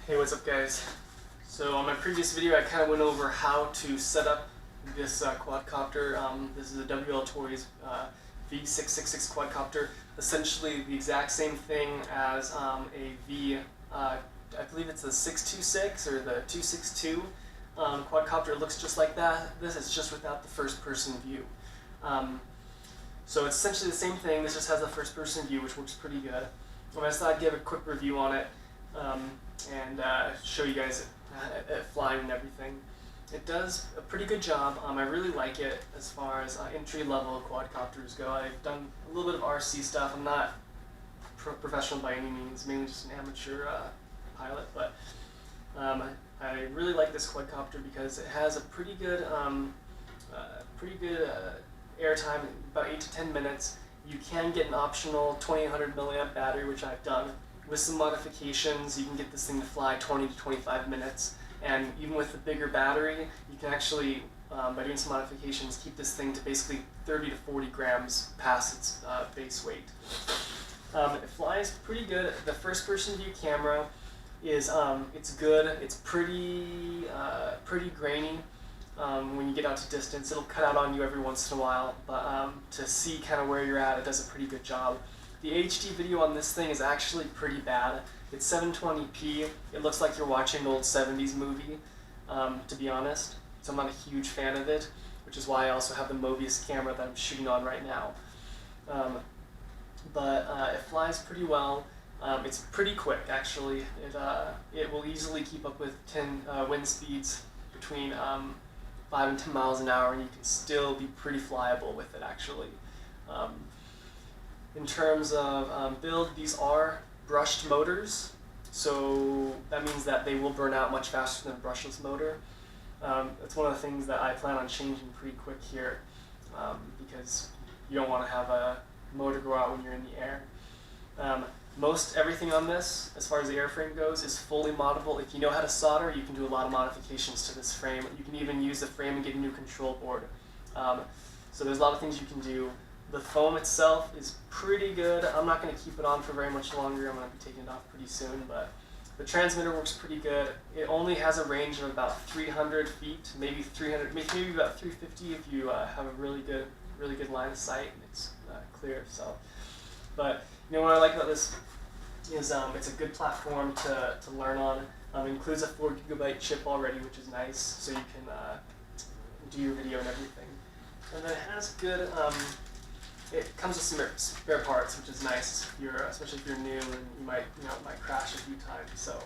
Hey, what's up guys? So on my previous video I kind of went over how to set up this quadcopter. This is a Toys V666 Quadcopter. Essentially the exact same thing as a V, I believe it's the 626 or the 262 quadcopter. It looks just like that. This is just without the first person view. So it's essentially the same thing. This just has a first person view, which works pretty good. I just thought I'd give a quick review on it. And show you guys it flying and everything. It does a pretty good job. I really like it as far as entry-level quadcopters go. I've done a little bit of RC stuff. I'm not professional by any means, mainly just an amateur pilot, but I really like this quadcopter because it has a pretty good airtime, about 8 to 10 minutes. You can get an optional 2800 milliamp battery, which I've done. With some modifications, you can get this thing to fly 20 to 25 minutes, and even with the bigger battery, you can actually, by doing some modifications, keep this thing to basically 30 to 40 grams past its base weight. It flies pretty good. The first-person view camera is it's good. It's pretty grainy. When you get out to distance, it'll cut out on you every once in a while, but to see kind of where you're at, it does a pretty good job. The HD video on this thing is actually pretty bad. It's 720p. It looks like you're watching an old 70s movie, to be honest. So I'm not a huge fan of it, which is why I also have the Mobius camera that I'm shooting on right now. But it flies pretty well. It's pretty quick, actually. It will easily keep up with 10 wind speeds between 5 and 10 miles an hour, and you can still be pretty flyable with it, actually. In terms of build, these are brushed motors, so that means that they will burn out much faster than a brushless motor. That's one of the things that I plan on changing pretty quick here, because you don't want to have a motor go out when you're in the air. Most everything on this, as far as the airframe goes, is fully moddable. If you know how to solder, you can do a lot of modifications to this frame. You can even use the frame and get a new control board. So there's a lot of things you can do. The foam itself is pretty good. I'm not going to keep it on for very much longer. I'm going to be taking it off pretty soon, but the transmitter works pretty good. It only has a range of about 300 feet, maybe 300, maybe about 350 if you have a really good line of sight and it's clear. So, but you know what I like about this is it's a good platform to learn on. It includes a 4 GB chip already, which is nice, so you can do your video and everything. And then it has good. It comes with some spare parts, which is nice, especially if you're new and you might crash a few times. So,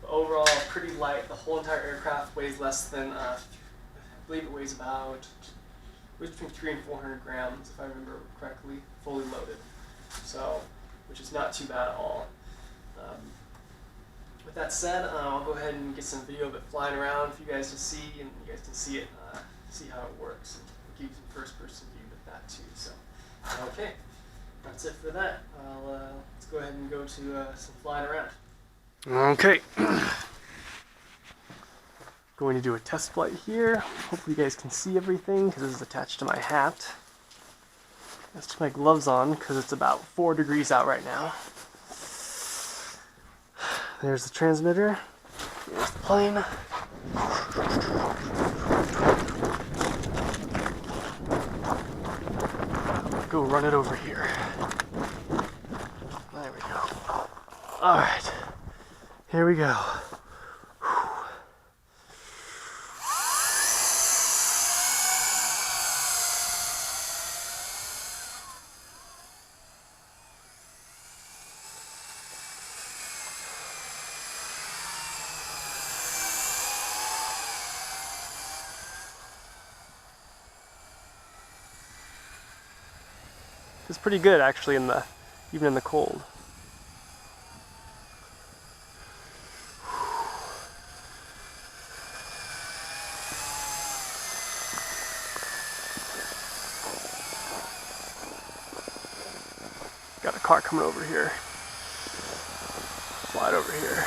but overall, pretty light. The whole entire aircraft weighs less than, I believe it weighs between 300 and 400 grams, if I remember correctly, fully loaded. So, which is not too bad at all. With that said, I'll go ahead and get some video of it flying around for you guys to see, and you guys can see it, see how it works, and give you some first-person view with that too. So. Okay, that's it for that. Let's go ahead and go to some flying around. Okay. Going to do a test flight here. Hopefully you guys can see everything because this is attached to my hat. Let's put my gloves on because it's about 4 degrees out right now. There's the transmitter. Here's the plane. Go run it over here. There we go. Alright, here we go. It's pretty good actually even in the cold. Got a car coming over here. Slide over here.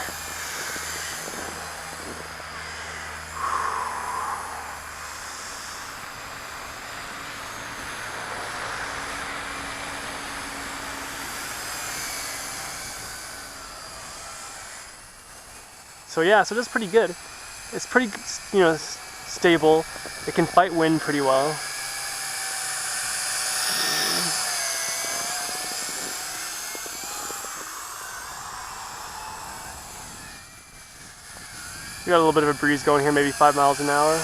So yeah, so that's pretty good. It's pretty, you know, stable. It can fight wind pretty well. We got a little bit of a breeze going here, maybe 5 miles an hour.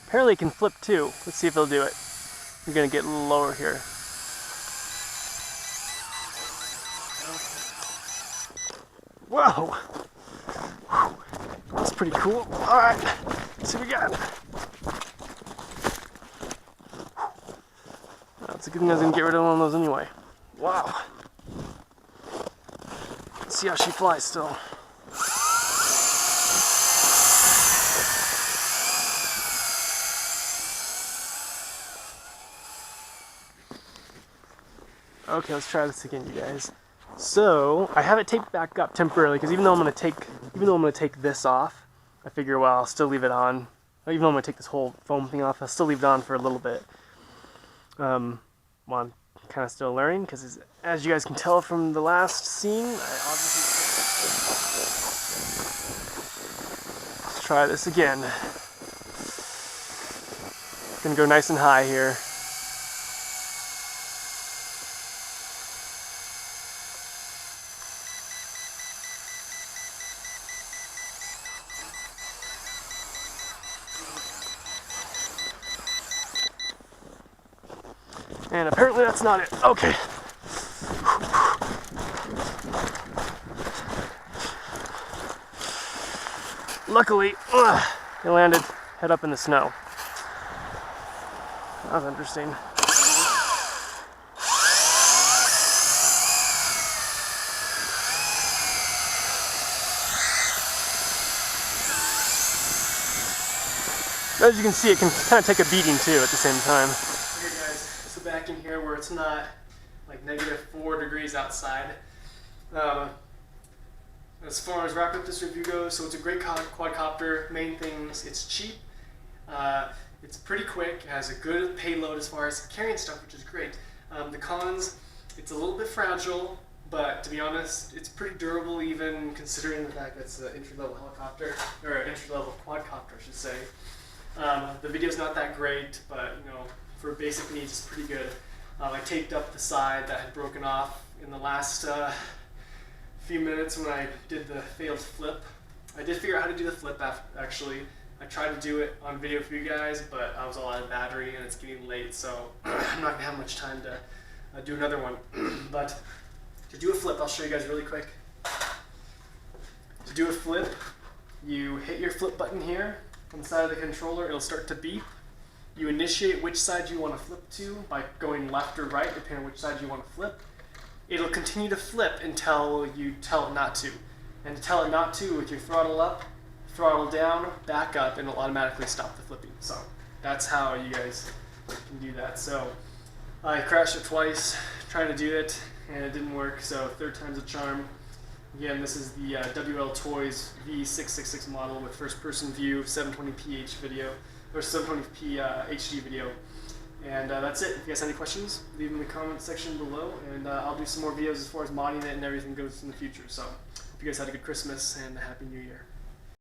Apparently it can flip too. Let's see if it'll do it. We're gonna get a little lower here. Whoa! That's pretty cool. Alright, let's see what we got. That's a good thing I was gonna get rid of one of those anyway. Wow. Let's see how she flies still. Okay, let's try this again, you guys. So I have it taped back up temporarily because even though I'm gonna take this off, I figure, well, I'll still leave it on. Even though I'm gonna take this whole foam thing off, I'll still leave it on for a little bit. Well, I'm kind of still learning because, as you guys can tell from the last scene, I obviously. Let's try this again. Gonna go nice and high here. And apparently that's not it. Okay. Luckily, it landed head up in the snow. That was interesting. As you can see, it can kind of take a beating too at the same time. Okay guys, so back in here where it's not like -4 degrees outside. As far as wrapping up this review goes, so it's a great quadcopter. Main things, it's cheap, it's pretty quick, it has a good payload as far as carrying stuff, which is great. The cons, it's a little bit fragile, but to be honest, it's pretty durable even considering the fact that it's an entry-level helicopter, or an entry-level quadcopter, I should say. The video's not that great, but you know, for basic needs, it's pretty good. I taped up the side that had broken off in the last few minutes when I did the failed flip. I did figure out how to do the flip actually. I tried to do it on video for you guys, but I was all out of battery and it's getting late, so I'm not gonna have much time to do another one. But to do a flip, I'll show you guys really quick. To do a flip, you hit your flip button here on the side of the controller. It'll start to beep. You initiate which side you want to flip to by going left or right, depending on which side you want to flip. It'll continue to flip until you tell it not to. And to tell it not to, with your throttle up, throttle down, back up, and it'll automatically stop the flipping. So that's how you guys can do that. So I crashed it twice trying to do it, and it didn't work, so third time's a charm. Again, this is the WL Toys V666 model with first-person view, 720p video, or 720p HD video. And that's it. If you guys have any questions, leave them in the comment section below, and I'll do some more videos as far as modding it and everything goes in the future. So hope you guys had a good Christmas and a Happy New Year.